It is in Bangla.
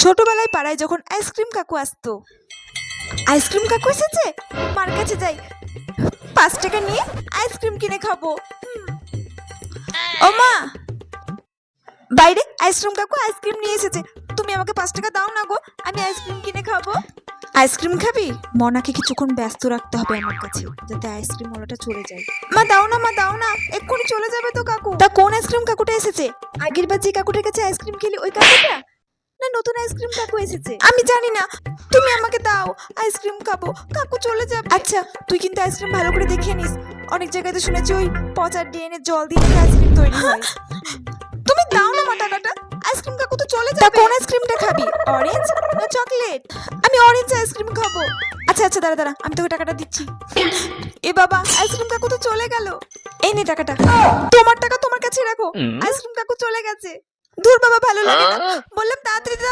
ছোটবেলায় পাড়ায় যখন আইসক্রিম কাকু আসতো, আইসক্রিম কাকু এসেছে, মার কাছে যাই, 5 টাকা নিয়ে আইসক্রিম কিনে খাবো। ও মা, বাইরে আইসক্রিম কাকু আইসক্রিম নিয়ে এসেছে, তুমি আমাকে 5 টাকা দাও না গো, আমি আইসক্রিম কিনে খাবো। আইসক্রিম খাবি? মনাকে কিছুক্ষণ ব্যস্ত রাখতে হবে আমার কাছে, যাতে আইসক্রিম ওলাটা চলে যায়। মা দাও না, মা দাও না, এক্ষুনি চলে যাবে তো কাকু। তা কোন আইসক্রিম কাকুটা এসেছে? আগের বার যে কাকুটার কাছে আইসক্রিম খেলি ওই কাকুটা, না নতুন আইসক্রিম কাকু এসেছে? আমি জানি না, তুমি আমাকে দাও, আইসক্রিম খাবো, কাকু চলে যাবে। আচ্ছা তুই কিন্তু আইসক্রিম ভালো করে দেখে নিস, অনেক জায়গায় তো শুনেছি ওই পচা ড্রেনে জল দিয়ে আইসক্রিম তৈরি হয়। তুমি দাও না মা টাকাটা, আইসক্রিম কাকু তো চলে যাবে। তা কোন আইসক্রিমটা খাবি, অরেঞ্জ না চকলেট? আমি অরেঞ্জ আইসক্রিম খাবো। আচ্ছা আচ্ছা দাঁড়া দাঁড়া, আমি তোকে টাকাটা দিচ্ছি। এ বাবা, আইসক্রিম কাকু তো চলে গেল। এই নে টাকাটা, তোমার টাকা তোমার কাছে রাখো, আইসক্রিম কাকু চলে গেছে। দূর বাবা, ভালো লাগে না, বললাম তাড়াতাড়ি দাও।